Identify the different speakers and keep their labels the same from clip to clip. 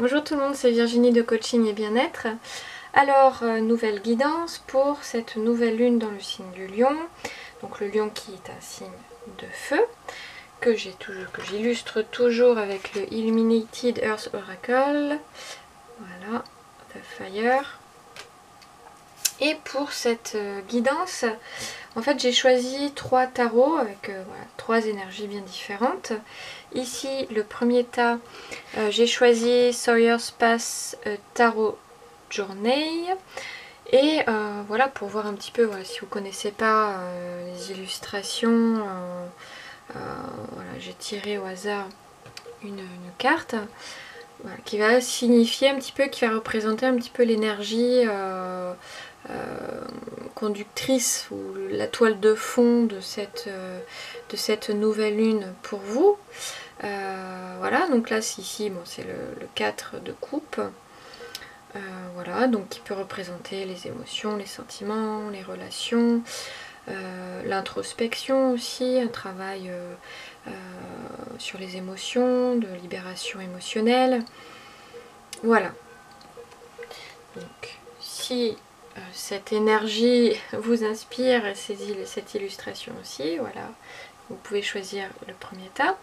Speaker 1: Bonjour tout le monde, c'est Virginie de Coaching et Bien-être. Alors, nouvelle guidance pour cette nouvelle lune dans le signe du lion. Donc le lion qui est un signe de feu, que j'illustre toujours avec le Illuminated Earth Oracle. Voilà, The Fire. Et pour cette guidance, en fait j'ai choisi 3 tarots avec voilà, 3 énergies bien différentes. Ici, le premier tas, j'ai choisi Sawyer's Path Tarot Journey. Et voilà, pour voir un petit peu, voilà, si vous ne connaissez pas les illustrations, voilà, j'ai tiré au hasard une carte voilà, qui va signifier un petit peu, qui va représenter un petit peu l'énergie conductrice ou la toile de fond de cette nouvelle lune pour vous. Voilà, donc là ici bon, c'est le 4 de coupe. Voilà, donc qui peut représenter les émotions, les sentiments, les relations, l'introspection aussi, un travail sur les émotions, de libération émotionnelle. Voilà. Donc si cette énergie vous inspire, cette illustration aussi, voilà, vous pouvez choisir le premier tas.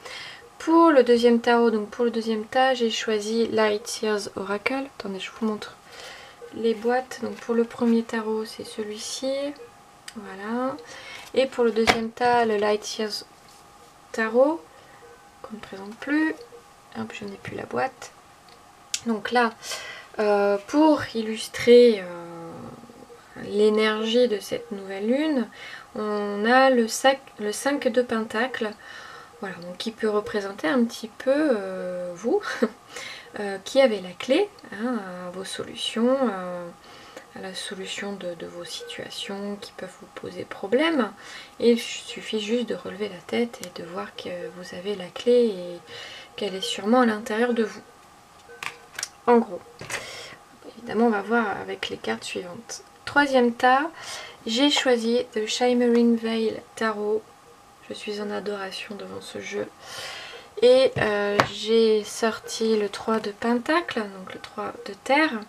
Speaker 1: Pour le deuxième tarot, donc pour le deuxième tas, j'ai choisi Light Years Oracle. Attendez, je vous montre les boîtes. Donc pour le premier tarot, c'est celui-ci. Voilà. Et pour le deuxième tas, le Light Years Tarot, qu'on ne présente plus. Hop, je n'ai plus la boîte. Donc là, pour illustrer l'énergie de cette nouvelle lune, on a le 5 de Pentacle. Voilà, donc qui peut représenter un petit peu vous, qui avez la clé hein, à vos solutions, à la solution de vos situations qui peuvent vous poser problème. Et il suffit juste de relever la tête et de voir que vous avez la clé et qu'elle est sûrement à l'intérieur de vous. En gros, évidemment on va voir avec les cartes suivantes. Troisième tas, j'ai choisi The Shimmering Veil Tarot. Je suis en adoration devant ce jeu. Et j'ai sorti le 3 de Pentacle, donc le 3 de Terre.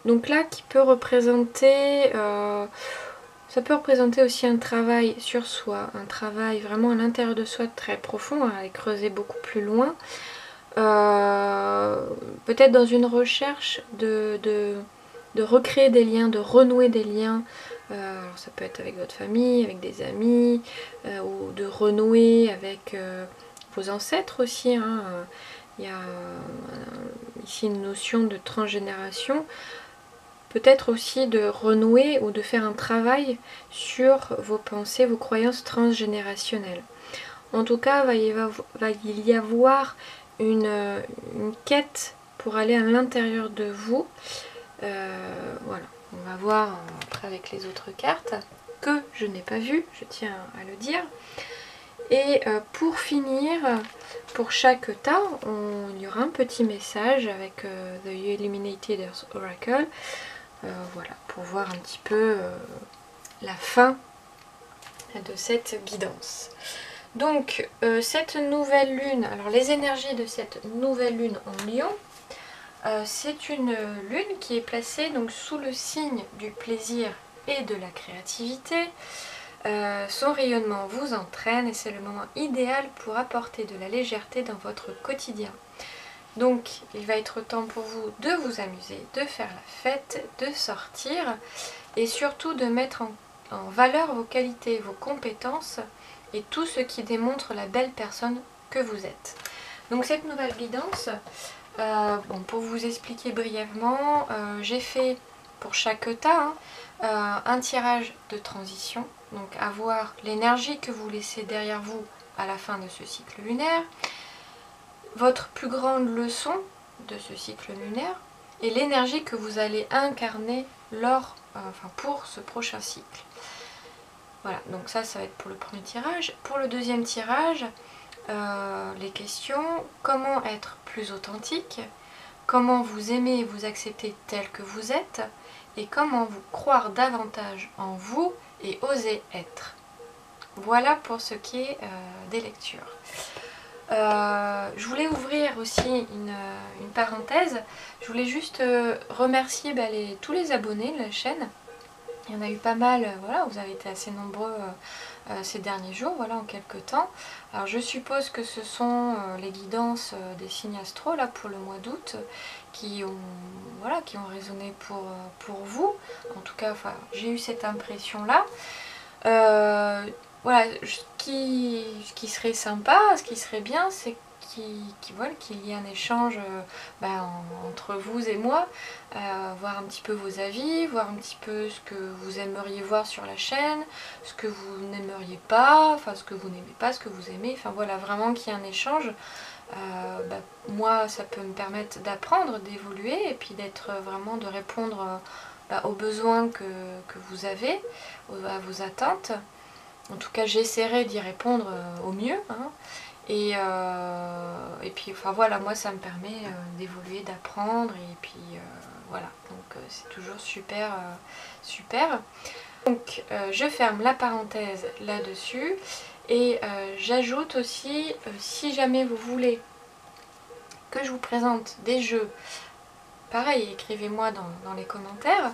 Speaker 1: Donc là, qui peut représenter... ça peut représenter aussi un travail sur soi, un travail vraiment à l'intérieur de soi très profond, à aller creuser beaucoup plus loin. Peut-être dans une recherche de recréer des liens, de renouer des liens. Alors ça peut être avec votre famille, avec des amis, ou de renouer avec vos ancêtres aussi. Hein. Il y a ici une notion de transgénération. Peut-être aussi de renouer ou de faire un travail sur vos pensées, vos croyances transgénérationnelles. En tout cas, va y avoir une quête pour aller à l'intérieur de vous. Voilà, on va voir après avec les autres cartes que je n'ai pas vues, je tiens à le dire. Et pour finir, pour chaque tas, il y aura un petit message avec The Illuminated Earth Oracle. Voilà, pour voir un petit peu la fin de cette guidance. Donc, cette nouvelle lune, alors les énergies de cette nouvelle lune en Lion, c'est une lune qui est placée donc sous le signe du plaisir et de la créativité. Son rayonnement vous entraîne et c'est le moment idéal pour apporter de la légèreté dans votre quotidien. Donc il va être temps pour vous de vous amuser, de faire la fête, de sortir et surtout de mettre en valeur vos qualités, vos compétences et tout ce qui démontre la belle personne que vous êtes. Donc cette nouvelle guidance, bon, pour vous expliquer brièvement, j'ai fait pour chaque tas un tirage de transition, donc avoir l'énergie que vous laissez derrière vous à la fin de ce cycle lunaire, votre plus grande leçon de ce cycle lunaire et l'énergie que vous allez incarner pour ce prochain cycle. Voilà, donc ça va être pour le premier tirage. Pour le deuxième tirage, les questions, comment être plus authentique, comment vous aimer et vous accepter tel que vous êtes, et comment vous croire davantage en vous et oser être. Voilà pour ce qui est des lectures. Je voulais ouvrir aussi une parenthèse. Je voulais juste remercier tous les abonnés de la chaîne. Il y en a eu pas mal, voilà, vous avez été assez nombreux ces derniers jours, voilà, en quelques temps. Alors je suppose que ce sont les guidances des signes astro là pour le mois d'août qui ont, voilà, qui ont résonné pour vous. En tout cas, enfin, j'ai eu cette impression là. Voilà, ce qui serait sympa, ce qui serait bien, c'est qu'il y ait un échange entre vous et moi, voir un petit peu vos avis, voir un petit peu ce que vous aimeriez voir sur la chaîne, ce que vous n'aimeriez pas, enfin ce que vous n'aimez pas, ce que vous aimez, enfin voilà, vraiment qu'il y ait un échange. Moi, ça peut me permettre d'apprendre, d'évoluer et puis de répondre aux besoins que vous avez, à vos attentes. En tout cas, j'essaierai d'y répondre au mieux. Hein. Et puis, enfin voilà, moi ça me permet d'évoluer, d'apprendre. Et puis voilà, donc c'est toujours super, super. Donc je ferme la parenthèse là-dessus. Et j'ajoute aussi, si jamais vous voulez que je vous présente des jeux, pareil, écrivez-moi dans les commentaires.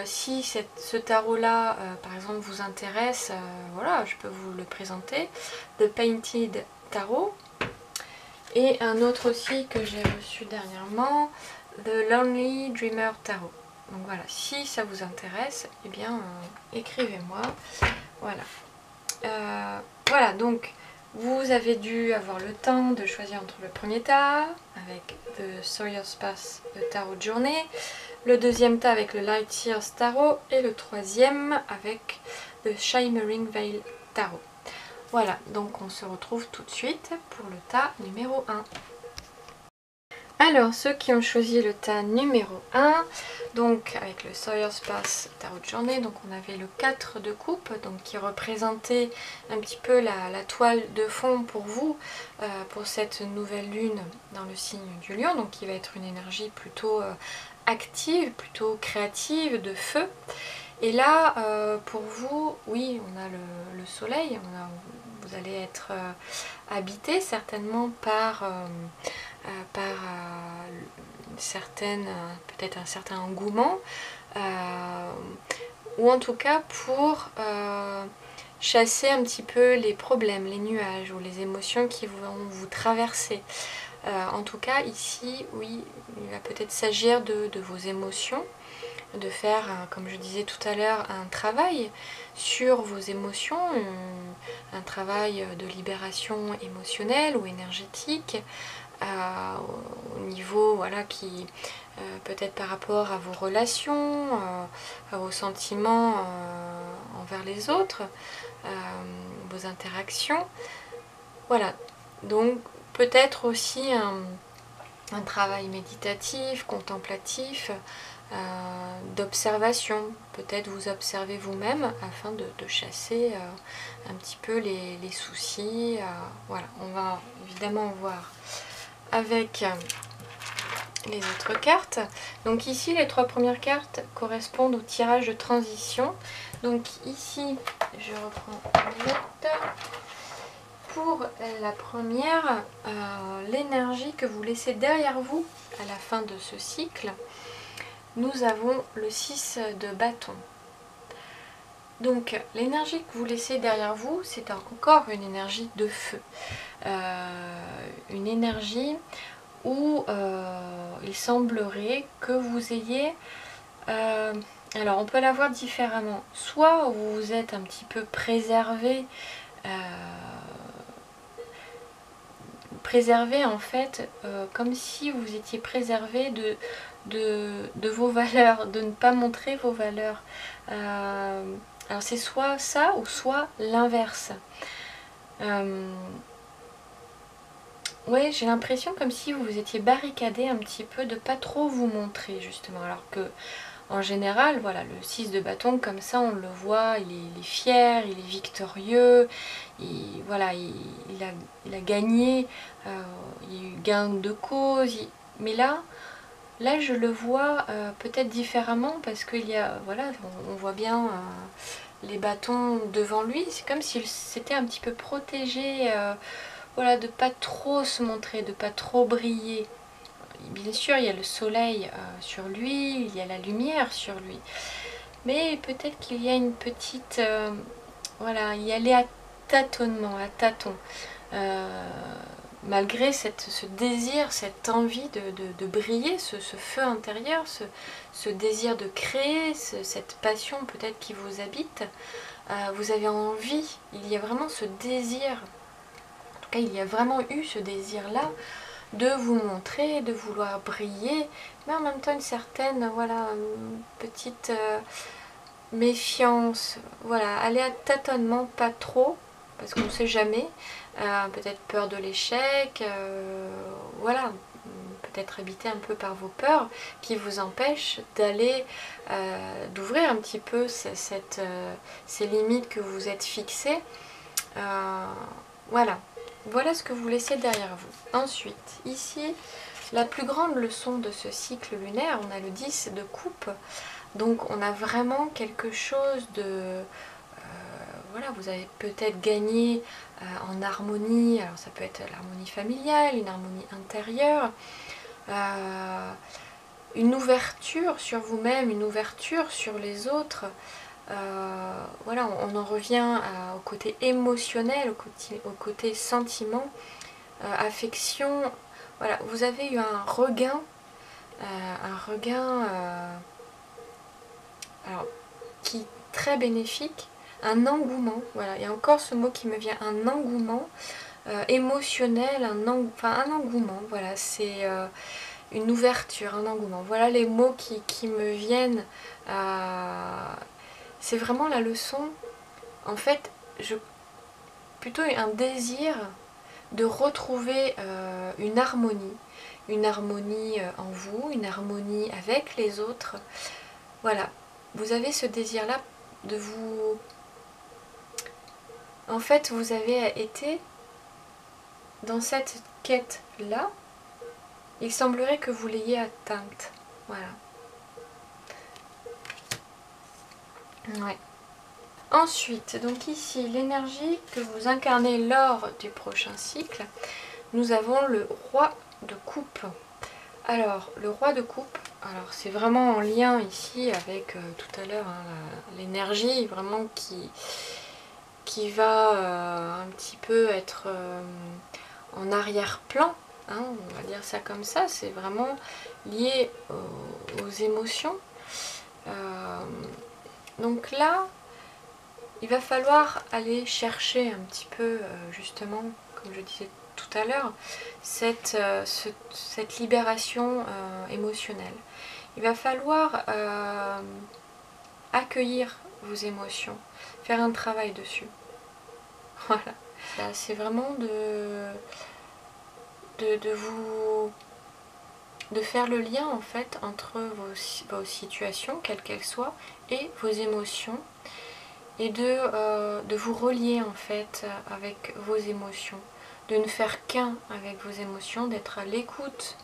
Speaker 1: Si ce tarot-là, par exemple, vous intéresse, voilà, je peux vous le présenter. The Painted Tarot. Et un autre aussi que j'ai reçu dernièrement, The Lonely Dreamer Tarot. Donc voilà, si ça vous intéresse, eh bien, écrivez-moi. Voilà. Voilà, donc vous avez dû avoir le temps de choisir entre le premier tas avec The Sawyer's Path, le tarot de journée, le deuxième tas avec le Light Years Tarot et le troisième avec The Shimmering Veil Tarot. Voilà, donc on se retrouve tout de suite pour le tas numéro 1. Alors, ceux qui ont choisi le tas numéro 1, donc avec le Sawyer's Path tarot de journée, donc on avait le 4 de coupe, donc qui représentait un petit peu la toile de fond pour vous, pour cette nouvelle lune dans le signe du lion, donc qui va être une énergie plutôt active, plutôt créative, de feu. Et là, pour vous, oui, on a le soleil, vous allez être habité certainement par peut-être un certain engouement, ou en tout cas pour chasser un petit peu les problèmes, les nuages ou les émotions qui vont vous traverser. En tout cas ici, oui, il va peut-être s'agir de vos émotions, de faire, comme je disais tout à l'heure, un travail sur vos émotions, un travail de libération émotionnelle ou énergétique, au niveau, voilà, qui peut-être par rapport à vos relations, à vos sentiments envers les autres, vos interactions. Voilà, donc peut-être aussi un travail méditatif, contemplatif, d'observation. Peut-être vous observez vous-même afin de chasser un petit peu les soucis. Voilà, on va évidemment voir avec les autres cartes. Donc ici, les 3 premières cartes correspondent au tirage de transition. Donc ici, je reprends les notes. Pour la première, l'énergie que vous laissez derrière vous à la fin de ce cycle, nous avons le 6 de bâton. Donc l'énergie que vous laissez derrière vous, c'est encore une énergie de feu. Une énergie où il semblerait que vous ayez... alors on peut la voir différemment. Soit vous vous êtes un petit peu préservé, en fait, comme si vous étiez préservé de vos valeurs, de ne pas montrer vos valeurs. Alors c'est soit ça ou soit l'inverse. Oui, j'ai l'impression comme si vous vous étiez barricadé un petit peu de pas trop vous montrer justement. Alors que en général, voilà, le 6 de bâton, comme ça on le voit, il est fier, il est victorieux, voilà, il a gagné, il y a eu gain de cause, mais là je le vois peut-être différemment parce qu'il y a, voilà, on voit bien les bâtons devant lui, c'est comme s'il s'était un petit peu protégé, voilà, de pas trop se montrer, de pas trop briller. Bien sûr, il y a le soleil sur lui, il y a la lumière sur lui, mais peut-être qu'il y a une petite... voilà, y aller à tâtonnement, à tâtons. Malgré ce désir, cette envie de briller, ce feu intérieur, ce désir de créer, cette passion peut-être qui vous habite, vous avez envie, il y a vraiment ce désir, en tout cas il y a vraiment eu ce désir-là, de vous montrer, de vouloir briller, mais en même temps une certaine, voilà, petite méfiance, voilà, aller à tâtonnement, pas trop, parce qu'on ne sait jamais, peut-être peur de l'échec, voilà, peut-être habité un peu par vos peurs qui vous empêchent d'aller, d'ouvrir un petit peu ces limites que vous êtes fixées. Voilà, voilà ce que vous laissez derrière vous. Ensuite, ici, la plus grande leçon de ce cycle lunaire, on a le 10 de coupe, donc on a vraiment quelque chose de... voilà, vous avez peut-être gagné en harmonie, alors ça peut être l'harmonie familiale, une harmonie intérieure, une ouverture sur vous-même, une ouverture sur les autres. Voilà, on en revient au côté émotionnel, au côté sentiment, affection. Voilà, vous avez eu un regain, alors, qui est très bénéfique, un engouement. Voilà, il y a encore ce mot qui me vient, un engouement émotionnel, enfin un engouement. Voilà, c'est une ouverture, un engouement. Voilà les mots qui me viennent. C'est vraiment la leçon. En fait, plutôt un désir de retrouver une harmonie en vous, une harmonie avec les autres. Voilà, vous avez ce désir-là de vous... En fait, vous avez été dans cette quête-là. Il semblerait que vous l'ayez atteinte. Voilà. Ouais. Ensuite, donc ici, l'énergie que vous incarnez lors du prochain cycle, nous avons le roi de coupe. Alors, le roi de coupe, alors c'est vraiment en lien ici avec tout à l'heure, hein, l'énergie vraiment qui va un petit peu être en arrière-plan, hein, on va dire ça comme ça, c'est vraiment lié aux émotions. Donc là, il va falloir aller chercher un petit peu, justement, comme je disais tout à l'heure, cette libération émotionnelle. Il va falloir accueillir vos émotions, faire un travail dessus. Voilà. C'est vraiment de faire le lien en fait entre vos situations, quelles qu'elles soient, et vos émotions, et de vous relier en fait avec vos émotions, de ne faire qu'un avec vos émotions, d'être à l'écoute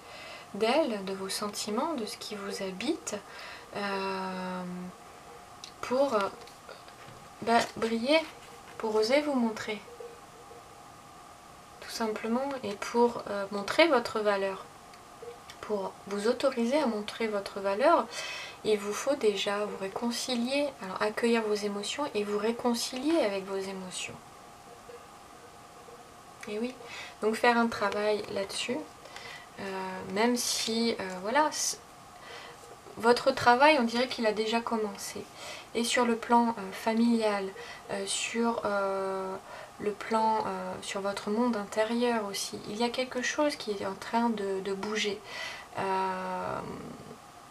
Speaker 1: d'elles, de vos sentiments, de ce qui vous habite, pour briller, pour oser vous montrer, tout simplement, et pour montrer votre valeur. Pour vous autoriser à montrer votre valeur, il vous faut déjà vous réconcilier, alors accueillir vos émotions et vous réconcilier avec vos émotions. Et oui, donc faire un travail là-dessus, même si, voilà, votre travail, on dirait qu'il a déjà commencé. Et sur le plan familial, sur le plan, sur votre monde intérieur aussi, il y a quelque chose qui est en train de bouger.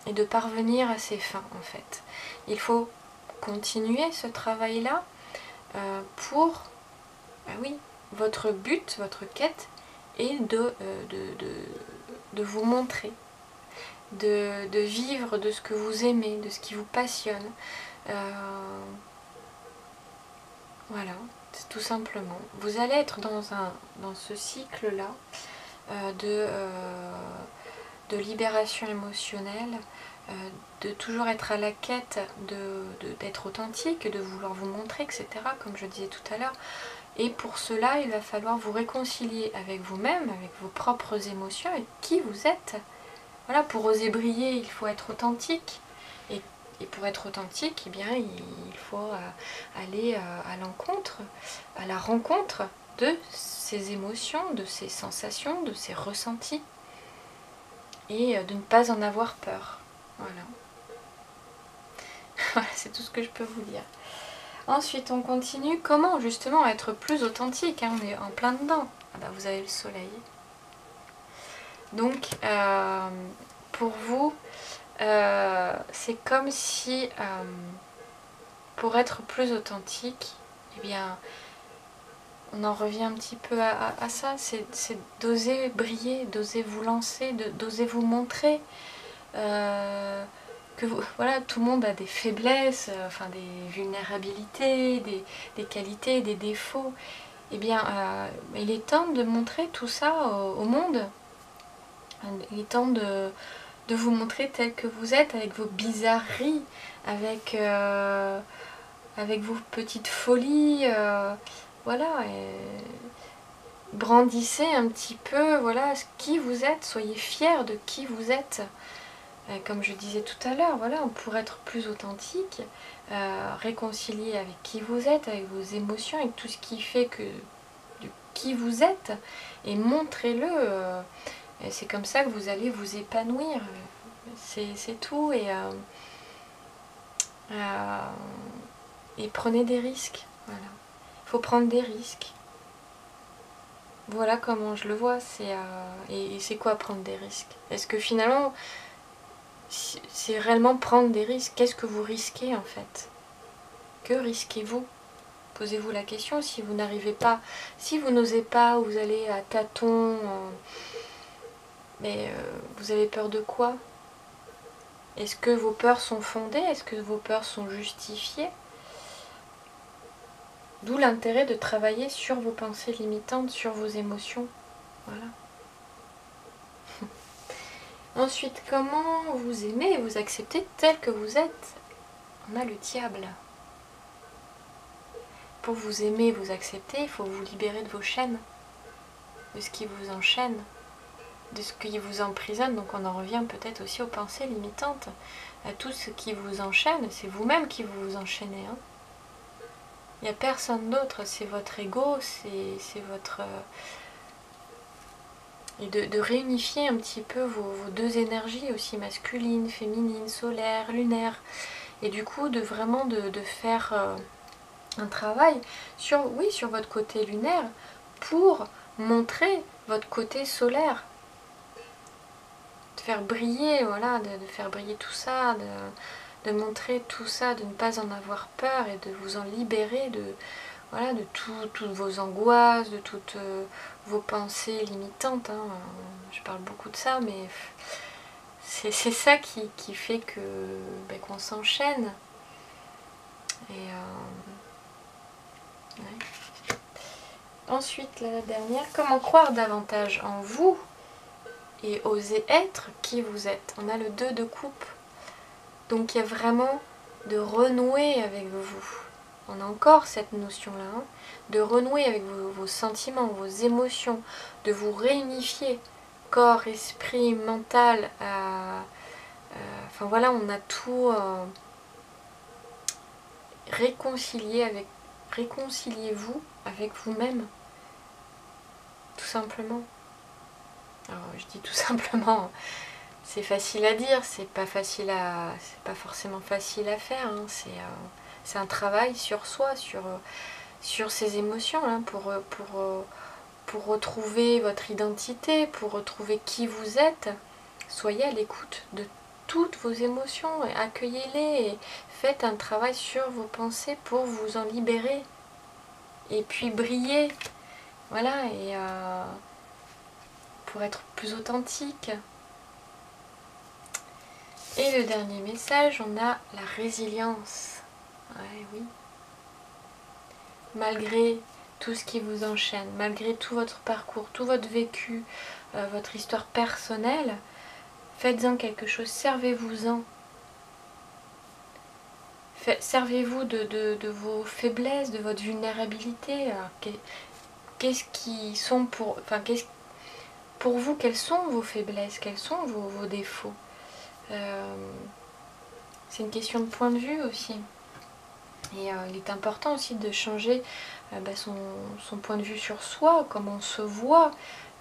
Speaker 1: Et de parvenir à ses fins en fait. Il faut continuer ce travail-là pour, oui, votre but, votre quête est de vous montrer, de vivre de ce que vous aimez, de ce qui vous passionne. Voilà, c'est tout simplement. Vous allez être dans ce cycle-là de libération émotionnelle, de toujours être à la quête d'être authentique, de vouloir vous montrer, etc. Comme je disais tout à l'heure, Et pour cela, il va falloir vous réconcilier avec vous-même, avec vos propres émotions et qui vous êtes. Voilà, pour oser briller, il faut être authentique. Et pour être authentique, eh bien, il faut aller à l'encontre, à la rencontre de ces émotions, de ces sensations, de ces ressentis. Et de ne pas en avoir peur. Voilà. Voilà, c'est tout ce que je peux vous dire. Ensuite, on continue. Comment justement être plus authentique, hein, on est en plein dedans. Ah bah, vous avez le soleil. Donc, pour vous, c'est comme si, pour être plus authentique, eh bien, on en revient un petit peu à ça. C'est d'oser briller, d'oser vous lancer, d'oser vous montrer. Voilà, tout le monde a des faiblesses, enfin des vulnérabilités, des qualités, des défauts. Eh bien, il est temps de montrer tout ça au monde. Il est temps de vous montrer tel que vous êtes, avec vos bizarreries, avec vos petites folies. Voilà. Brandissez un petit peu, voilà, qui vous êtes. Soyez fiers de qui vous êtes. Comme je disais tout à l'heure, voilà, pour être plus authentique, réconcilier avec qui vous êtes, avec vos émotions, avec tout ce qui fait que de qui vous êtes, et montrez-le. Et c'est comme ça que vous allez vous épanouir. C'est tout. Et prenez des risques. Voilà. Il faut prendre des risques. Voilà comment je le vois. Et c'est quoi prendre des risques? Est-ce que finalement, c'est réellement prendre des risques? Qu'est-ce que vous risquez en fait? Que risquez-vous? Posez-vous la question. Si vous n'arrivez pas, si vous n'osez pas, vous allez à tâtons, mais vous avez peur de quoi? Est-ce que vos peurs sont fondées? Est-ce que vos peurs sont justifiées? D'où l'intérêt de travailler sur vos pensées limitantes, sur vos émotions. Voilà. Ensuite, comment vous aimez et vous acceptez tel que vous êtes? On a le diable. Pour vous aimer et vous accepter, il faut vous libérer de vos chaînes, de ce qui vous enchaîne, de ce qui vous emprisonne. Donc on en revient peut-être aussi aux pensées limitantes, à tout ce qui vous enchaîne. C'est vous-même qui vous enchaînez. Hein. Il n'y a personne d'autre, c'est votre ego, c'est votre... Et de réunifier un petit peu vos deux énergies aussi, masculine, féminine, solaire, lunaire. Et du coup, vraiment de faire un travail sur votre côté lunaire pour montrer votre côté solaire. De faire briller, voilà, de faire briller tout ça, de montrer tout ça, de ne pas en avoir peur et de vous en libérer de toutes vos angoisses, de toutes vos pensées limitantes. Hein. Je parle beaucoup de ça, mais c'est ça qui fait que qu'on s'enchaîne. Et ouais. Ensuite, la dernière, comment croire davantage en vous et oser être qui vous êtes. On a le 2 de coupe. Donc il y a vraiment de renouer avec vous. On a encore cette notion-là, hein, de renouer avec vos sentiments, vos émotions, de vous réunifier, corps, esprit, mental. Enfin voilà, on a tout réconciliez-vous avec vous-même, tout simplement. Alors je dis tout simplement, c'est facile à dire, c'est pas forcément facile à faire. Hein, c'est un travail sur soi, sur ses émotions, hein, pour retrouver votre identité, pour retrouver qui vous êtes. Soyez à l'écoute de toutes vos émotions, accueillez-les et faites un travail sur vos pensées pour vous en libérer. Et puis briller, voilà, et pour être plus authentique. Et le dernier message, on a la résilience. Ouais, oui. Malgré tout ce qui vous enchaîne, malgré tout votre parcours, tout votre vécu, votre histoire personnelle, faites-en quelque chose, servez-vous-en. servez-vous de vos faiblesses, de votre vulnérabilité. Qu'est-ce qui sont pour vous, quelles sont vos faiblesses, quels sont vos défauts? C'est une question de point de vue aussi. Et il est important aussi de changer son point de vue sur soi, comment on se voit.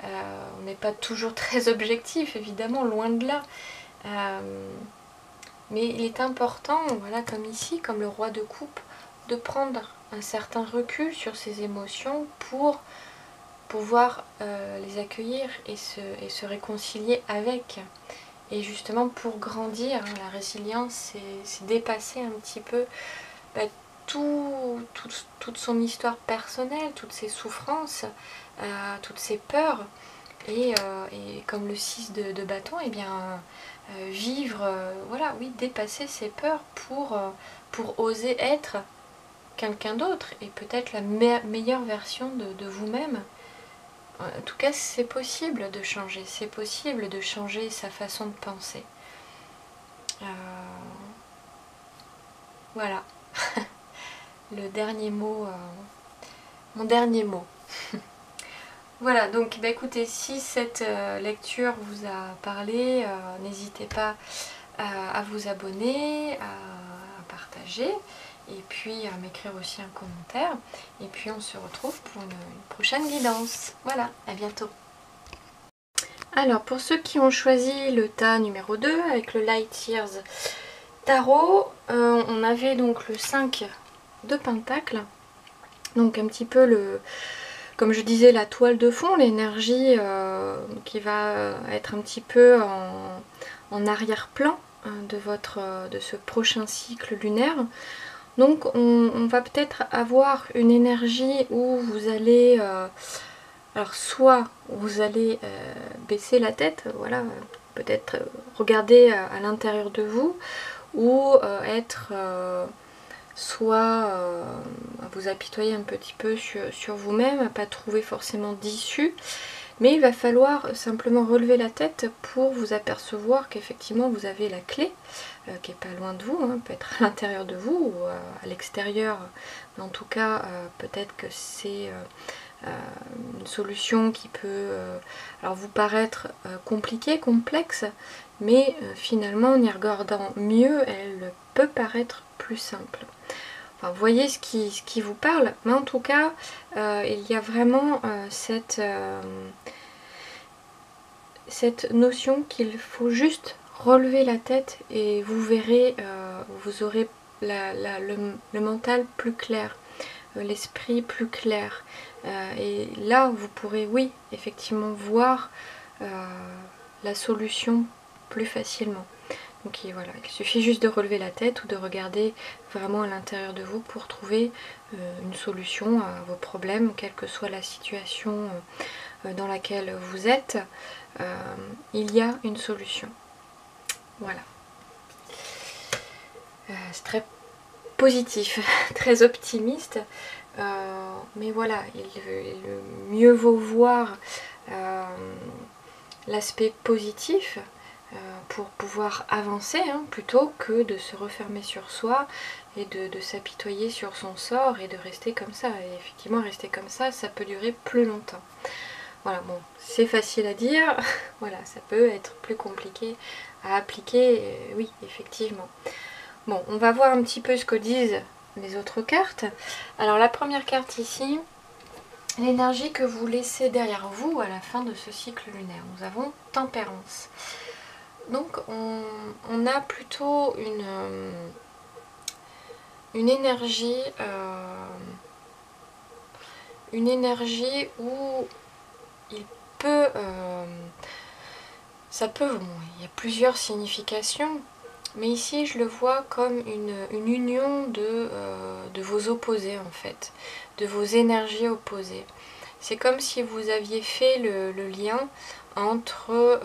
Speaker 1: On n'est pas toujours très objectif, évidemment, loin de là. Mais il est important, voilà, comme ici, comme le roi de coupe, de prendre un certain recul sur ses émotions pour pouvoir les accueillir et se réconcilier avec. Et justement pour grandir, hein, la résilience, c'est dépasser un petit peu toute son histoire personnelle, toutes ses souffrances, toutes ses peurs. Et comme le 6 de bâton, et bien vivre, voilà, oui, dépasser ses peurs pour oser être quelqu'un d'autre et peut-être la meilleure version de vous-même. En tout cas, c'est possible de changer, c'est possible de changer sa façon de penser. Voilà, le dernier mot, mon dernier mot. Voilà, donc bah, écoutez, si cette lecture vous a parlé, n'hésitez pas à vous abonner, à partager, et puis à m'écrire aussi un commentaire. Et puis on se retrouve pour une prochaine guidance. Voilà, à bientôt. Alors pour ceux qui ont choisi le tas numéro 2 avec le Light Years Tarot, on avait donc le 5 de Pentacles. Donc un petit peu comme je disais, la toile de fond, l'énergie qui va être un petit peu en arrière-plan de ce prochain cycle lunaire. Donc on va peut-être avoir une énergie où vous allez, alors soit vous allez baisser la tête, voilà, peut-être regarder à l'intérieur de vous, ou être soit vous apitoyer un petit peu sur vous-même, à pas trouver forcément d'issue. Mais il va falloir simplement relever la tête pour vous apercevoir qu'effectivement vous avez la clé qui n'est pas loin de vous, hein, peut être à l'intérieur de vous ou à l'extérieur. Mais en tout cas, peut-être que c'est une solution qui peut alors vous paraître compliquée, complexe, mais finalement en y regardant mieux, elle peut paraître plus simple. Enfin, vous voyez ce qui vous parle, mais en tout cas, il y a vraiment cette notion qu'il faut juste relever la tête et vous verrez, vous aurez le mental plus clair, l'esprit plus clair. Et là, vous pourrez, oui, effectivement, voir la solution plus facilement. Donc voilà, il suffit juste de relever la tête ou de regarder vraiment à l'intérieur de vous pour trouver une solution à vos problèmes, quelle que soit la situation dans laquelle vous êtes. Il y a une solution. Voilà. C'est très positif, très optimiste. Mais voilà, mieux vaut voir l'aspect positif pour pouvoir avancer, hein, plutôt que de se refermer sur soi et de s'apitoyer sur son sort et de rester comme ça. Et effectivement, rester comme ça, ça peut durer plus longtemps. Voilà, bon, c'est facile à dire, voilà, ça peut être plus compliqué à appliquer, oui, effectivement. Bon, on va voir un petit peu ce que disent les autres cartes. Alors la première carte ici, l'énergie que vous laissez derrière vous à la fin de ce cycle lunaire. Nous avons Tempérance. Donc on a plutôt une énergie où il peut, bon, il y a plusieurs significations, mais ici je le vois comme une union de vos opposés en fait, de vos énergies opposées. C'est comme si vous aviez fait le lien entre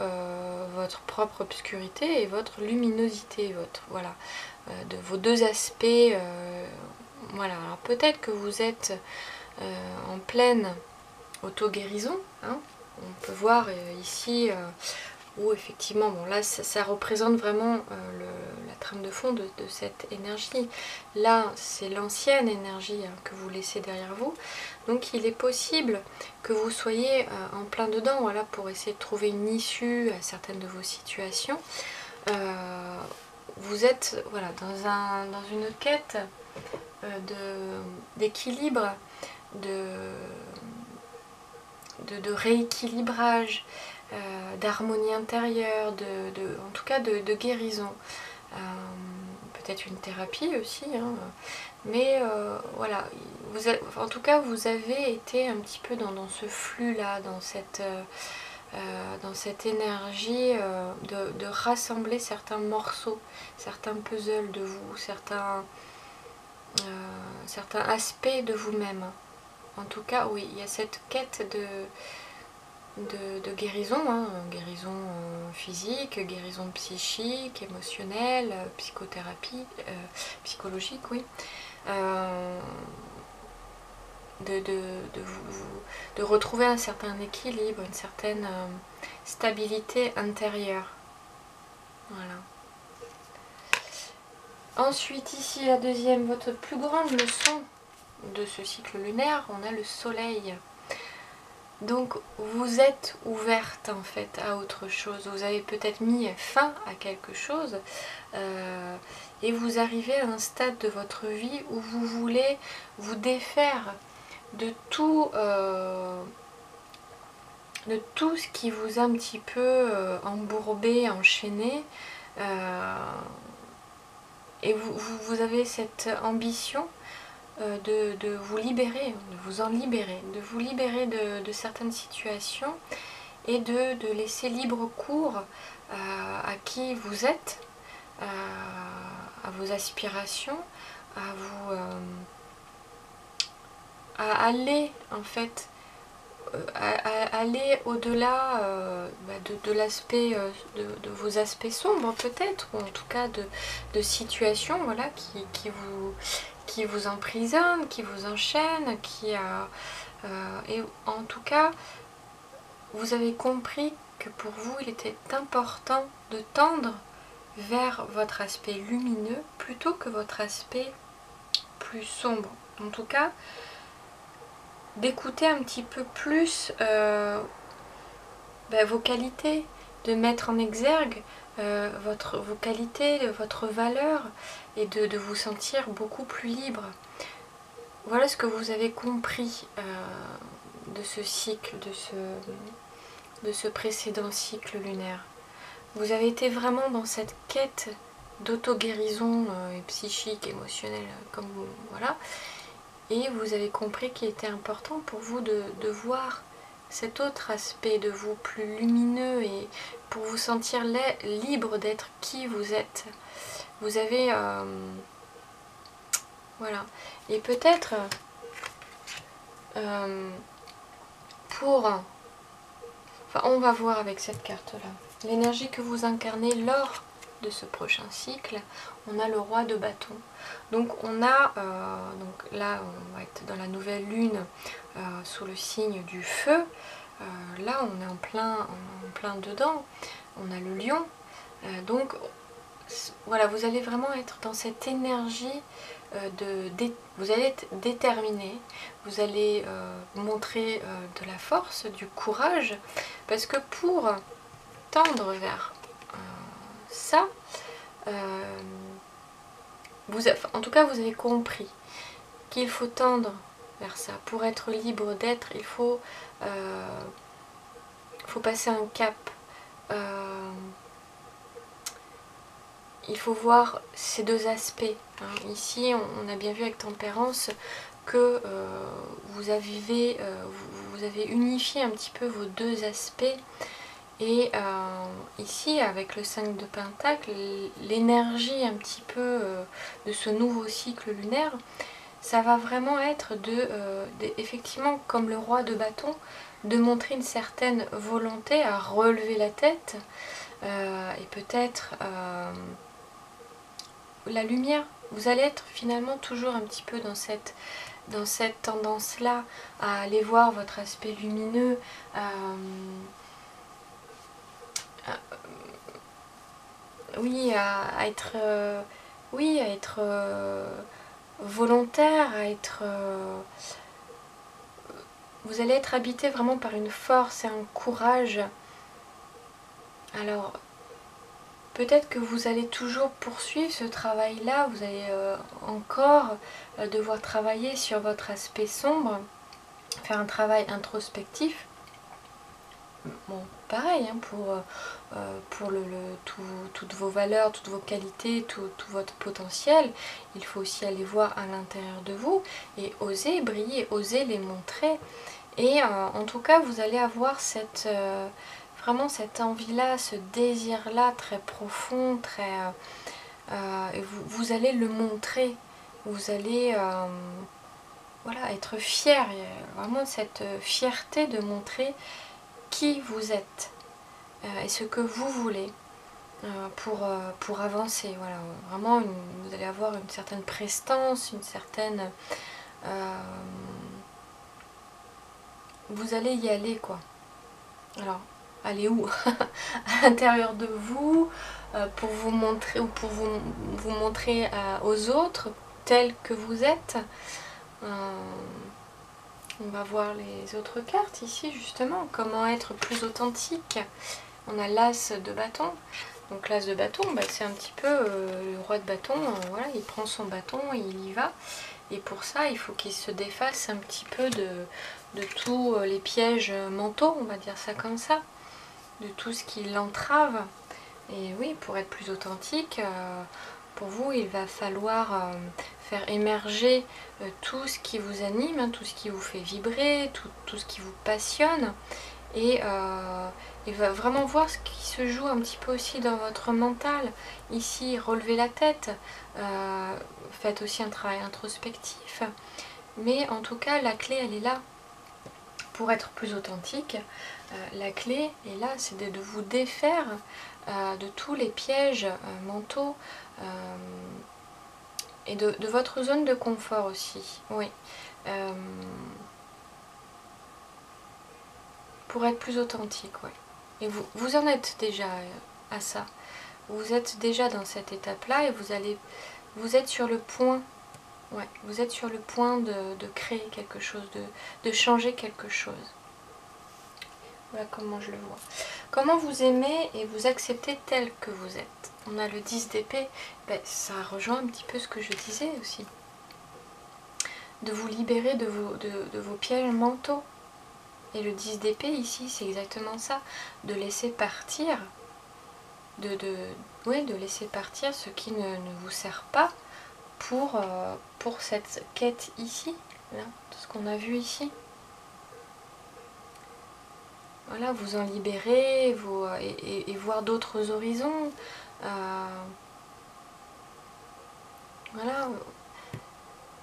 Speaker 1: votre propre obscurité et votre luminosité, voilà, de vos deux aspects. Voilà, alors peut-être que vous êtes en pleine auto-guérison, hein. On peut voir ici où effectivement, bon là ça représente vraiment la trame de fond de cette énergie. Là, c'est l'ancienne énergie que vous laissez derrière vous. Donc il est possible que vous soyez en plein dedans, voilà, pour essayer de trouver une issue à certaines de vos situations. Vous êtes voilà, dans une quête d'équilibre, de rééquilibrage, d'harmonie intérieure, en tout cas de guérison. Peut-être une thérapie aussi, hein, mais voilà, en tout cas vous avez été un petit peu dans ce flux là, dans cette énergie de rassembler certains morceaux, certains puzzles de vous, certains aspects de vous-même. En tout cas, oui, il y a cette quête de guérison, hein, guérison physique, guérison psychique, émotionnelle, psychothérapie, psychologique, oui. De retrouver un certain équilibre, une certaine stabilité intérieure. Voilà. Ensuite, ici, la deuxième, votre plus grande leçon de ce cycle lunaire, on a le soleil. Donc vous êtes ouverte en fait à autre chose, vous avez peut-être mis fin à quelque chose et vous arrivez à un stade de votre vie où vous voulez vous défaire de tout ce qui vous a un petit peu embourbé, enchaîné, et vous avez cette ambition de vous libérer, de vous en libérer, de vous libérer de certaines situations et de laisser libre cours à qui vous êtes, à vos aspirations, à aller en fait, à aller au-delà de l'aspect, de vos aspects sombres peut-être, ou en tout cas de situations, voilà, qui vous emprisonnent, qui vous enchaînent, et en tout cas, vous avez compris que pour vous, il était important de tendre vers votre aspect lumineux plutôt que votre aspect plus sombre. En tout cas, d'écouter un petit peu plus vos qualités, de mettre en exergue vos qualités, votre valeur, et de vous sentir beaucoup plus libre. Voilà ce que vous avez compris de ce cycle, de ce précédent cycle lunaire. Vous avez été vraiment dans cette quête d'auto-guérison psychique, émotionnelle, comme vous, voilà. Et vous avez compris qu'il était important pour vous de voir cet autre aspect de vous plus lumineux, et pour vous sentir libre d'être qui vous êtes. Vous avez... voilà. Et peut-être enfin, on va voir avec cette carte-là. L'énergie que vous incarnez lors de ce prochain cycle, on a le roi de bâton. Donc on a, donc là on va être dans la nouvelle lune sous le signe du feu. Là on est en plein dedans. On a le lion. Donc voilà, vous allez vraiment être dans cette énergie vous allez être déterminé, vous allez montrer de la force, du courage, parce que pour tendre vers ça, en tout cas vous avez compris qu'il faut tendre vers ça. Pour être libre d'être, il faut passer un cap. Il faut voir ces deux aspects. Hein. Ici, on a bien vu avec Tempérance que vous avez unifié un petit peu vos deux aspects. Et ici, avec le 5 de Pentacle, l'énergie un petit peu de ce nouveau cycle lunaire, ça va vraiment être effectivement, comme le roi de bâton, de montrer une certaine volonté à relever la tête et peut-être la lumière. Vous allez être finalement toujours un petit peu dans cette tendance-là à aller voir votre aspect lumineux, oui, à être, oui, à être volontaire, à être... vous allez être habité vraiment par une force et un courage. Alors, peut-être que vous allez toujours poursuivre ce travail-là, vous allez encore devoir travailler sur votre aspect sombre, faire un travail introspectif. Bon, pareil, hein, pour toutes vos valeurs, toutes vos qualités, tout votre potentiel, il faut aussi aller voir à l'intérieur de vous et oser briller, oser les montrer. Et en tout cas, vous allez avoir vraiment cette envie-là, ce désir-là très profond, et vous allez le montrer, vous allez voilà, être fier. Il y a vraiment cette fierté de montrer qui vous êtes et ce que vous voulez pour avancer. Voilà, vraiment, vous allez avoir une certaine prestance, une certaine... vous allez y aller, quoi. Alors, aller où? À l'intérieur de vous, pour vous montrer, ou pour vous montrer aux autres tels que vous êtes. On va voir les autres cartes ici, justement. Comment être plus authentique. On a l'as de bâton. Donc l'as de bâton, bah, c'est un petit peu le roi de bâton. Voilà, il prend son bâton et il y va. Et pour ça, il faut qu'il se défasse un petit peu de tous les pièges mentaux, on va dire ça comme ça. De tout ce qui l'entrave. Et oui, pour être plus authentique, pour vous, il va falloir faire émerger tout ce qui vous anime, hein, tout ce qui vous fait vibrer, tout ce qui vous passionne. Et il va vraiment voir ce qui se joue un petit peu aussi dans votre mental. Ici, relevez la tête, faites aussi un travail introspectif. Mais en tout cas, la clé, elle est là. Pour être plus authentique, la clé est là, c'est de vous défaire de tous les pièges mentaux et de votre zone de confort aussi. Oui. Pour être plus authentique, ouais. Et vous en êtes déjà à ça. Vous êtes déjà dans cette étape-là et vous êtes sur le point, ouais, vous êtes sur le point de créer quelque chose, de changer quelque chose. Voilà comment je le vois. Comment vous aimez et vous acceptez tel que vous êtes. On a le 10 d'épée, ben, ça rejoint un petit peu ce que je disais aussi. De vous libérer de vos pièges mentaux. Et le 10 d'épée ici, c'est exactement ça. De laisser partir, de laisser partir ce qui ne vous sert pas pour cette quête ici, là, tout ce qu'on a vu ici. Voilà, vous en libérer et voir d'autres horizons. Voilà,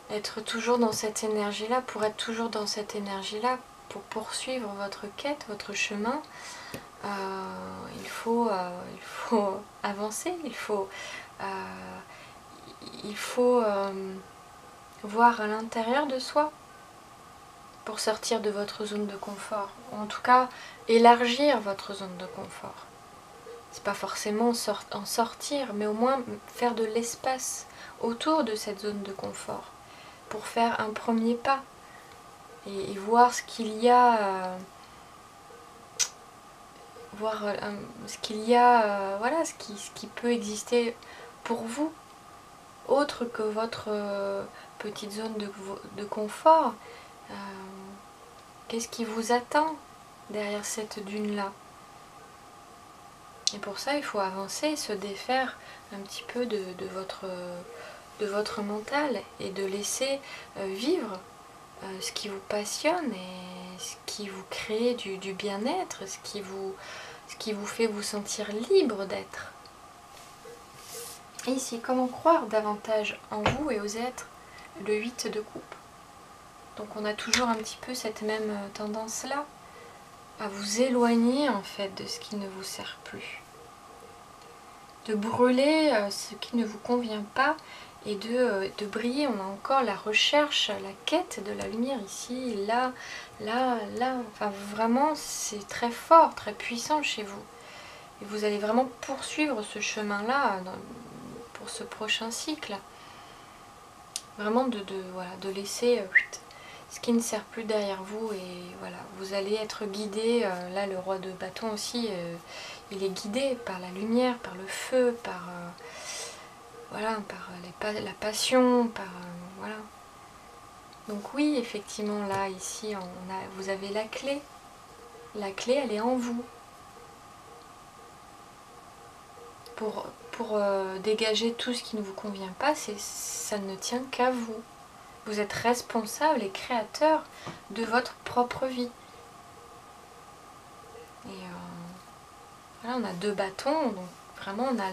Speaker 1: être toujours dans cette énergie-là, pour être toujours dans cette énergie-là, pour poursuivre votre quête, votre chemin, il faut avancer, il faut voir à l'intérieur de soi pour sortir de votre zone de confort. Ou en tout cas, élargir votre zone de confort. C'est pas forcément en sortir, mais au moins faire de l'espace autour de cette zone de confort pour faire un premier pas et voir ce qu'il y a, voilà, ce qui peut exister pour vous, autre que votre petite zone de confort. Qu'est-ce qui vous attend derrière cette dune-là? Et pour ça, il faut avancer, se défaire un petit peu de votre mental et de laisser vivre ce qui vous passionne et ce qui vous crée du bien-être, ce qui vous fait vous sentir libre d'être. Et ici, comment croire davantage en vous et aux êtres? Le 8 de coupe. Donc on a toujours un petit peu cette même tendance-là, à vous éloigner en fait de ce qui ne vous sert plus. De brûler ce qui ne vous convient pas et de briller. On a encore la recherche, la quête de la lumière ici, là. Enfin vraiment c'est très fort, très puissant chez vous. Et vous allez vraiment poursuivre ce chemin-là pour ce prochain cycle. Vraiment voilà, de laisser ce qui ne sert plus derrière vous. Et voilà, vous allez être guidé. Là, le roi de bâton aussi, il est guidé par la lumière, par le feu, par, voilà, par la passion, par... voilà. Donc oui, effectivement, là, ici, vous avez la clé. La clé, elle est en vous. Pour dégager tout ce qui ne vous convient pas, ça ne tient qu'à vous. Vous êtes responsable et créateur de votre propre vie. Et voilà, on a 2 bâtons, donc vraiment on a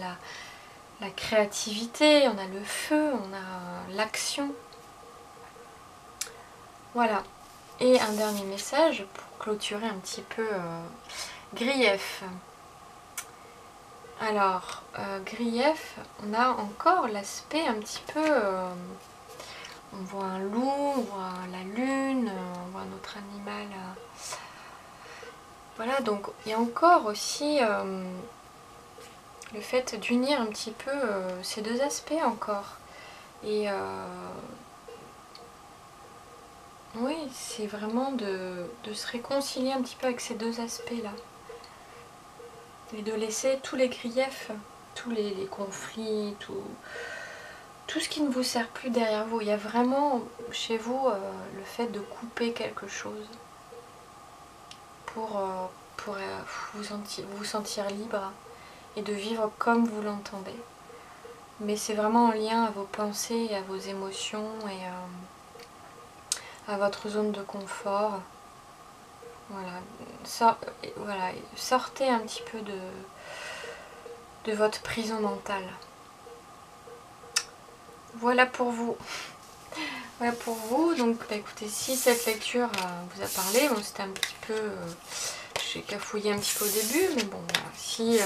Speaker 1: la créativité, on a le feu, on a l'action. Voilà. Et un dernier message pour clôturer un petit peu grief. Alors, grief, on a encore l'aspect un petit peu... on voit un loup, on voit la lune, on voit un autre animal. Voilà, donc il y a encore aussi le fait d'unir un petit peu ces 2 aspects encore. Et oui, c'est vraiment de se réconcilier un petit peu avec ces 2 aspects-là. Et de laisser tous les griefs, tous les conflits, tout ce qui ne vous sert plus derrière vous. Il y a vraiment chez vous le fait de couper quelque chose pour vous sentir libre et de vivre comme vous l'entendez. Mais c'est vraiment en lien à vos pensées et à vos émotions et à votre zone de confort. Voilà, sortez un petit peu de votre prison mentale. Voilà pour vous. Voilà pour vous. Donc bah, écoutez, si cette lecture vous a parlé, bon, c'était un petit peu... j'ai cafouillé un petit peu au début, mais bon, voilà. Si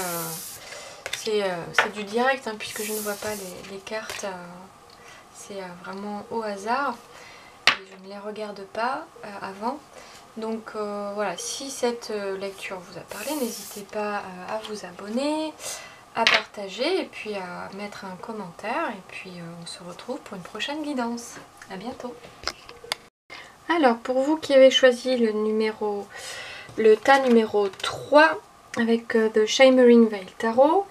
Speaker 1: c'est du direct, hein, puisque je ne vois pas les cartes, c'est vraiment au hasard. Et je ne les regarde pas avant. Donc voilà, si cette lecture vous a parlé, n'hésitez pas à vous abonner, à partager et puis à mettre un commentaire. Et puis on se retrouve pour une prochaine guidance. À bientôt. Alors pour vous qui avez choisi le tas numéro 3 avec The Shimmering Veil Tarot,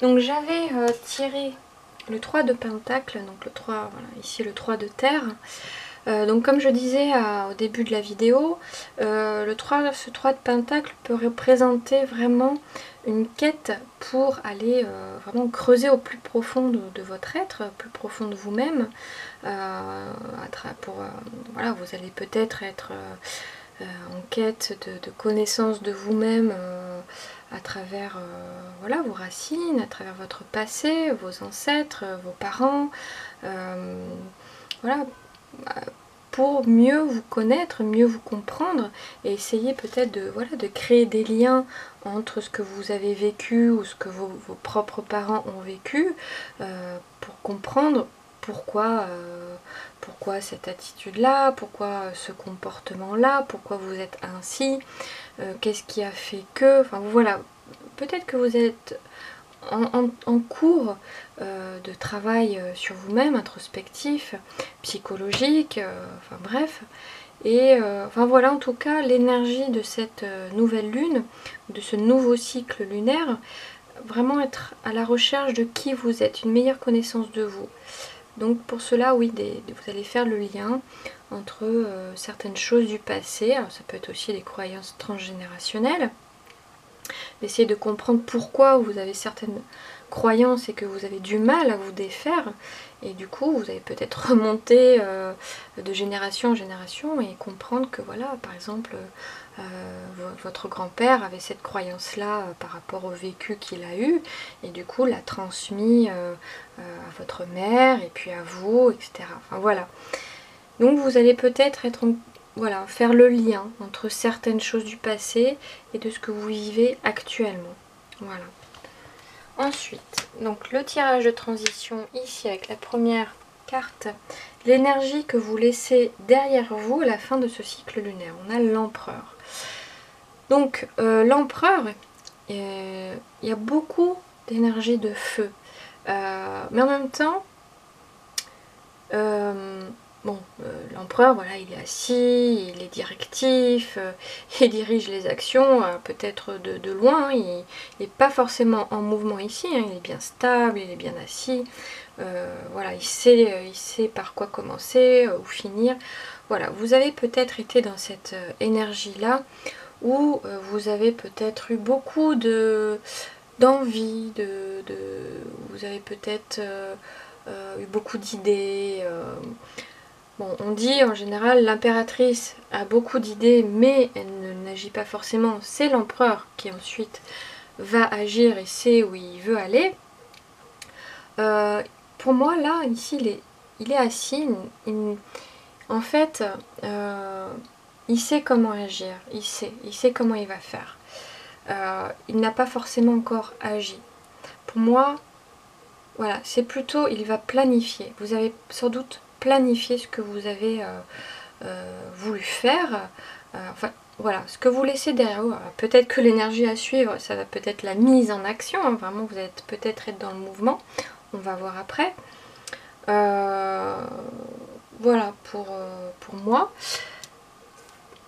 Speaker 1: donc j'avais tiré le 3 de Pentacle, donc le 3, voilà, ici le 3 de Terre. Donc comme je disais au début de la vidéo, ce 3 de Pentacle peut représenter vraiment une quête pour aller vraiment creuser au plus profond de votre être, plus profond de vous-même. Voilà, vous allez peut-être être en quête de connaissance de vous-même à travers voilà, vos racines, à travers votre passé, vos ancêtres, vos parents. Voilà, pour mieux vous connaître, mieux vous comprendre et essayer peut-être de créer des liens entre ce que vous avez vécu ou ce que vos propres parents ont vécu pour comprendre pourquoi cette attitude-là, pourquoi ce comportement-là, pourquoi vous êtes ainsi, qu'est-ce qui a fait que... Enfin voilà, peut-être que vous êtes en cours de travail sur vous-même, introspectif, psychologique, enfin bref. Et enfin voilà, en tout cas, l'énergie de cette nouvelle lune, de ce nouveau cycle lunaire, vraiment être à la recherche de qui vous êtes, une meilleure connaissance de vous. Donc pour cela, oui, vous allez faire le lien entre certaines choses du passé, alors ça peut être aussi des croyances transgénérationnelles, d'essayer de comprendre pourquoi vous avez certaines croyances et que vous avez du mal à vous défaire, et du coup vous allez peut-être remonter de génération en génération et comprendre que voilà, par exemple votre grand-père avait cette croyance là par rapport au vécu qu'il a eu et du coup l'a transmis à votre mère et puis à vous, etc. Enfin voilà, donc vous allez peut-être voilà, faire le lien entre certaines choses du passé et de ce que vous vivez actuellement. Voilà. Ensuite, donc le tirage de transition ici avec la première carte, l'énergie que vous laissez derrière vous à la fin de ce cycle lunaire. On a l'empereur. Donc l'empereur, il y a beaucoup d'énergie de feu. Mais en même temps, l'empereur, voilà, il est assis, il est directif, il dirige les actions, peut-être de loin, hein, il n'est pas forcément en mouvement ici, hein, il est bien stable, il est bien assis, voilà, il sait par quoi commencer ou finir. Voilà, vous avez peut-être été dans cette énergie-là, où vous avez peut-être eu beaucoup d'envie, vous avez peut-être eu beaucoup d'idées. Bon, on dit en général l'impératrice a beaucoup d'idées, mais elle n'agit pas forcément. C'est l'empereur qui ensuite va agir et sait où il veut aller. Pour moi, là, ici, il est assis. En fait, il sait comment agir. Il sait comment il va faire. Il n'a pas forcément encore agi. Pour moi, voilà, c'est plutôt, il va planifier. Vous avez sans doute planifié ce que vous avez voulu faire. Enfin, voilà, ce que vous laissez derrière vous. Peut-être que l'énergie à suivre, ça va peut-être la mise en action. Hein, vraiment, vous allez peut-être être dans le mouvement. On va voir après. Voilà pour moi.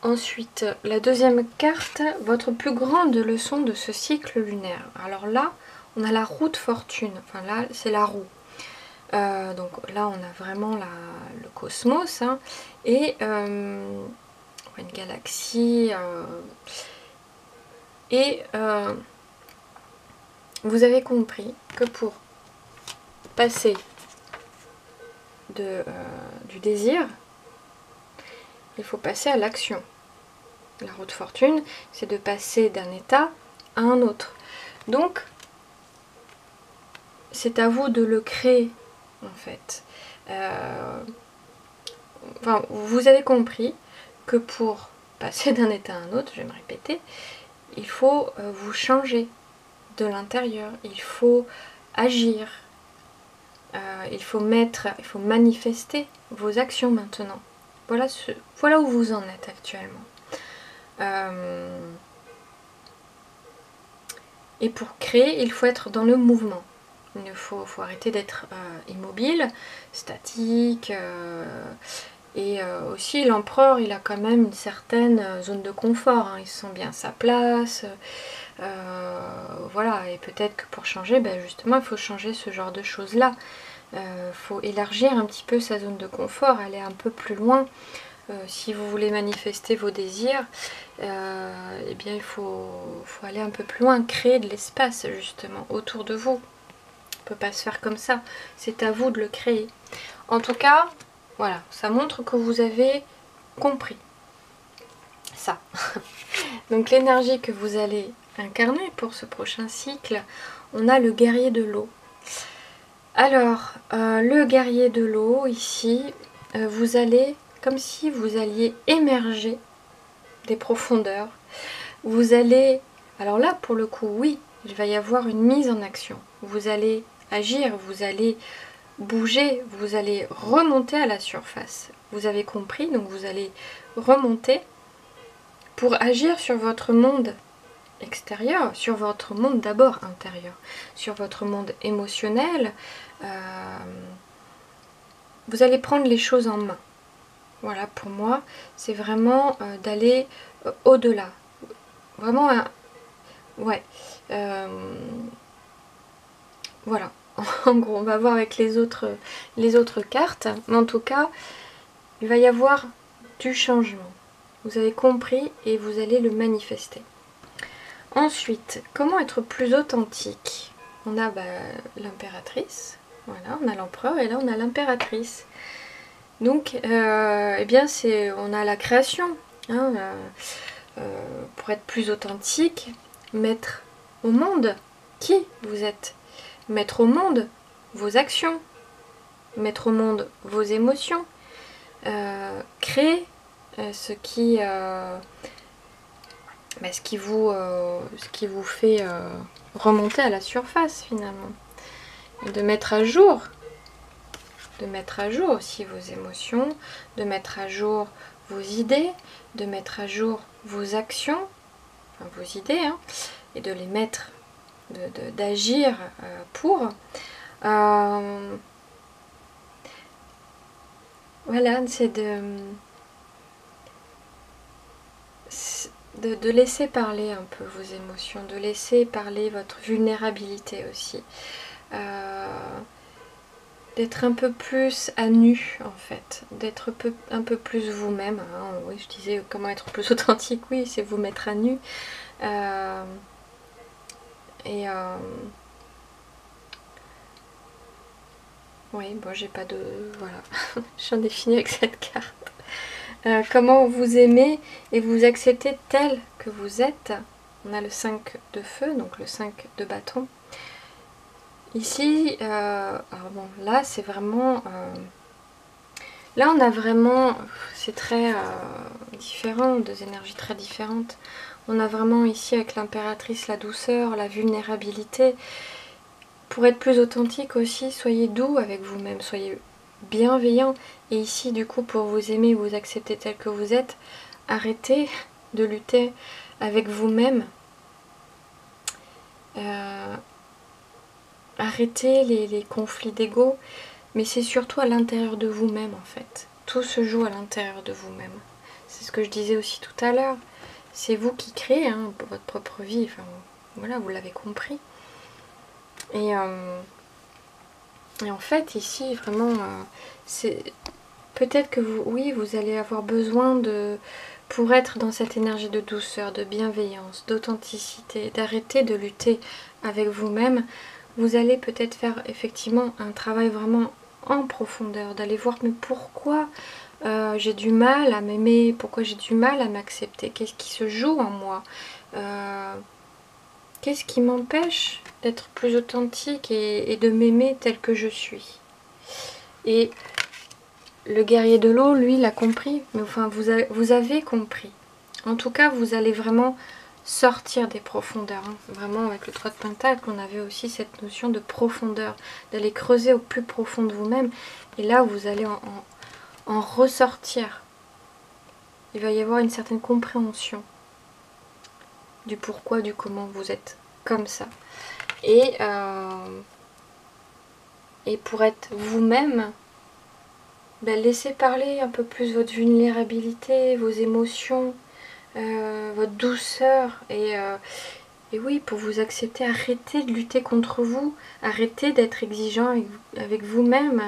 Speaker 1: Ensuite, la deuxième carte, votre plus grande leçon de ce cycle lunaire. Alors là, on a la roue de fortune. Enfin là, c'est la roue. Donc là, on a vraiment le cosmos. Hein, et une galaxie. Vous avez compris que pour passer du désir, il faut passer à l'action. La roue de fortune, c'est de passer d'un état à un autre. Donc, c'est à vous de le créer, en fait. Enfin, vous avez compris que pour passer d'un état à un autre, je vais me répéter, il faut vous changer de l'intérieur. Il faut agir. Il faut manifester vos actions maintenant. Voilà où vous en êtes actuellement. Et pour créer, il faut être dans le mouvement. Il faut arrêter d'être immobile, statique. Et aussi, l'empereur, il a quand même une certaine zone de confort. Hein. Il se sent bien à sa place. Voilà, et peut-être que pour changer, justement, il faut changer ce genre de choses-là. Faut élargir un petit peu sa zone de confort, aller un peu plus loin. Si vous voulez manifester vos désirs, eh bien il faut aller un peu plus loin, créer de l'espace justement autour de vous. On ne peut pas se faire comme ça, c'est à vous de le créer. En tout cas, voilà, ça montre que vous avez compris ça. Donc l'énergie que vous allez incarner pour ce prochain cycle, on a le guerrier de l'eau. Alors, le guerrier de l'eau, ici, vous allez, comme si vous alliez émerger des profondeurs. Vous allez, alors là, pour le coup, oui, il va y avoir une mise en action. Vous allez agir, vous allez bouger, vous allez remonter à la surface. Vous avez compris, donc vous allez remonter pour agir sur votre monde extérieur, sur votre monde d'abord intérieur, sur votre monde émotionnel. Vous allez prendre les choses en main. Voilà, pour moi, c'est vraiment d'aller au-delà. Vraiment, ouais. Voilà. En gros, on va voir avec les autres cartes. Mais en tout cas, il va y avoir du changement. Vous avez compris et vous allez le manifester. Ensuite, comment être plus authentique? On a l'impératrice. Voilà, on a l'empereur et là on a l'impératrice. Donc, eh bien, on a la création. Hein, pour être plus authentique, mettre au monde qui vous êtes. Mettre au monde vos actions. Mettre au monde vos émotions. Créer ce qui vous fait remonter à la surface finalement. De mettre à jour aussi vos émotions, de mettre à jour vos idées, de mettre à jour vos actions, enfin vos idées, hein, et de les mettre, d'agir pour. Voilà, c'est de laisser parler un peu vos émotions, de laisser parler votre vulnérabilité aussi. D'être un peu plus à nu en fait, d'être un peu plus vous-même. Hein. Oui, je disais comment être plus authentique, oui, c'est vous mettre à nu. Oui, bon, j'ai pas de... Voilà, j'en ai fini avec cette carte. Comment vous aimez et vous acceptez tel que vous êtes. On a le 5 de feu, donc le 5 de bâton. Ici, alors bon, là c'est vraiment... là on a vraiment... C'est très différent, deux énergies très différentes. On a vraiment ici avec l'impératrice la douceur, la vulnérabilité. Pour être plus authentique aussi, soyez doux avec vous-même, soyez bienveillant. Et ici, du coup, pour vous aimer, vous accepter tel que vous êtes, arrêtez de lutter avec vous-même. Arrêtez les conflits d'ego, mais c'est surtout à l'intérieur de vous-même en fait. Tout se joue à l'intérieur de vous-même. C'est ce que je disais aussi tout à l'heure. C'est vous qui créez hein, votre propre vie. Enfin, voilà, vous l'avez compris. Et en fait, ici, vraiment, c'est peut-être que vous, oui, vous allez avoir besoin de, pour être dans cette énergie de douceur, de bienveillance, d'authenticité, d'arrêter de lutter avec vous-même. Vous allez peut-être faire effectivement un travail vraiment en profondeur, d'aller voir mais pourquoi j'ai du mal à m'aimer, pourquoi j'ai du mal à m'accepter, qu'est-ce qui se joue en moi, qu'est-ce qui m'empêche d'être plus authentique et de m'aimer tel que je suis. Et le guerrier de l'eau, lui, l'a compris, mais enfin vous avez compris. En tout cas, vous allez vraiment sortir des profondeurs. Hein. Vraiment, avec le 3 de Pentacle, on avait aussi cette notion de profondeur, d'aller creuser au plus profond de vous-même. Et là, vous allez en ressortir. Il va y avoir une certaine compréhension du pourquoi, du comment vous êtes comme ça. Et pour être vous-même, ben, laissez parler un peu plus votre vulnérabilité, vos émotions, votre douceur et oui, pour vous accepter, arrêtez de lutter contre vous, arrêtez d'être exigeant avec vous-même,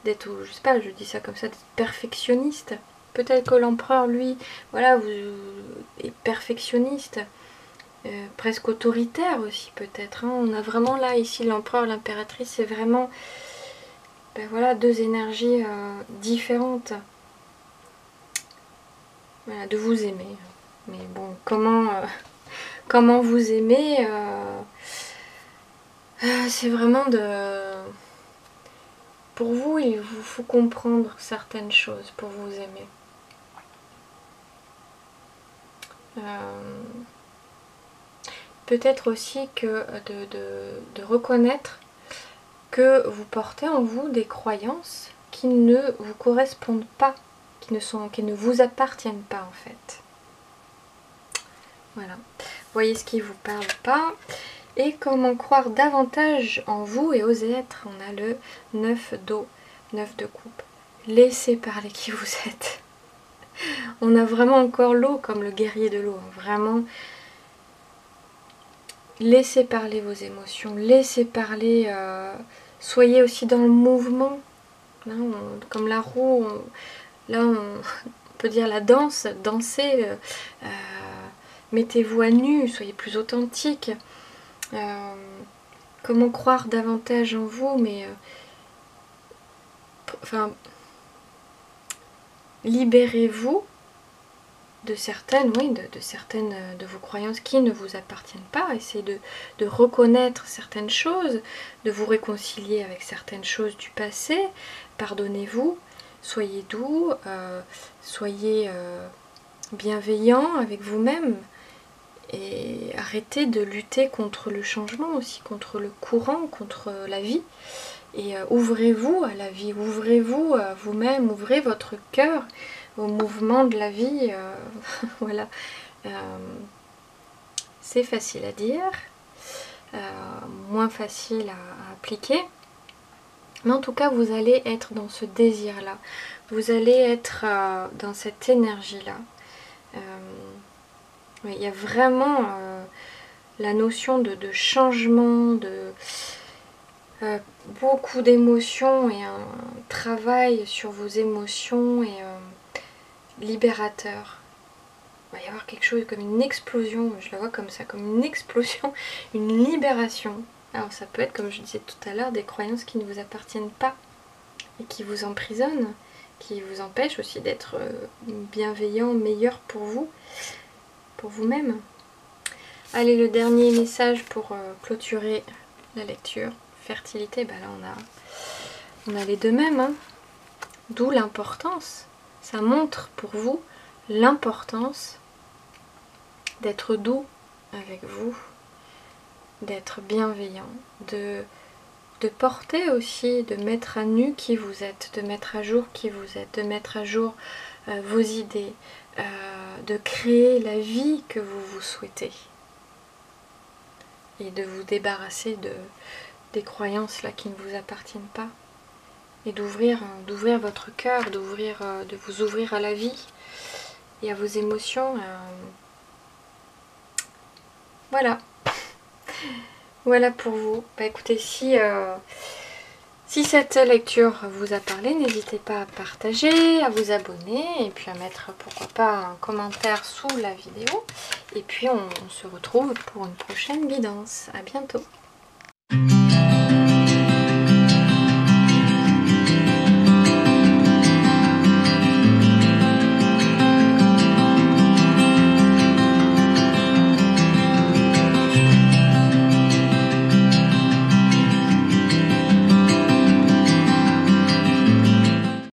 Speaker 1: d'être, je sais pas, je dis ça comme ça, d'être perfectionniste. Peut-être que l'empereur, lui, voilà, est perfectionniste, presque autoritaire aussi peut-être. Hein. On a vraiment là, ici, l'empereur, l'impératrice, c'est vraiment, ben voilà, deux énergies différentes. Voilà, de vous aimer. Mais bon, comment vous aimer c'est vraiment de... Pour vous, il vous faut comprendre certaines choses pour vous aimer. Peut-être aussi que de reconnaître que vous portez en vous des croyances qui ne vous correspondent pas, qui ne vous appartiennent pas en fait. Voilà. Voyez ce qui vous parle pas. Et comment croire davantage en vous et oser être. On a le 9 d'eau, 9 de coupe. Laissez parler qui vous êtes. On a vraiment encore l'eau comme le guerrier de l'eau. Vraiment, laissez parler vos émotions. Laissez parler... soyez aussi dans le mouvement. Là, comme la roue, là on peut dire la danse. Dansez. Mettez-vous à nu. Soyez plus authentique. Comment croire davantage en vous, mais enfin, libérez-vous de certaines, oui, de certaines de vos croyances qui ne vous appartiennent pas. Essayez de reconnaître certaines choses, de vous réconcilier avec certaines choses du passé. Pardonnez-vous, soyez doux, soyez bienveillant avec vous-même. Et arrêtez de lutter contre le changement aussi, contre le courant, contre la vie. Et ouvrez-vous à la vie, ouvrez-vous à vous-même, ouvrez votre cœur au mouvement de la vie. Voilà. c'est facile à dire, moins facile à appliquer. Mais en tout cas, vous allez être dans ce désir-là. Vous allez être dans cette énergie-là. Il y a vraiment la notion de changement, de beaucoup d'émotions et un travail sur vos émotions et libérateur. Il va y avoir quelque chose comme une explosion, je la vois comme ça, comme une explosion, une libération. Alors ça peut être, comme je disais tout à l'heure, des croyances qui ne vous appartiennent pas et qui vous emprisonnent, qui vous empêchent aussi d'être bienveillant, meilleur pour vous, pour vous-même. Allez, le dernier message pour clôturer la lecture. Fertilité, ben là on a les deux mêmes, hein. D'où l'importance. Ça montre pour vous l'importance d'être doux avec vous, d'être bienveillant, de porter aussi, de mettre à nu qui vous êtes, de mettre à jour qui vous êtes, de mettre à jour vos idées, de créer la vie que vous vous souhaitez et de vous débarrasser des croyances là qui ne vous appartiennent pas et d'ouvrir votre cœur, de vous ouvrir à la vie et à vos émotions. Voilà. Voilà pour vous. Bah écoutez, si cette lecture vous a parlé, n'hésitez pas à partager, à vous abonner et puis à mettre pourquoi pas un commentaire sous la vidéo. Et puis on se retrouve pour une prochaine guidance. À bientôt.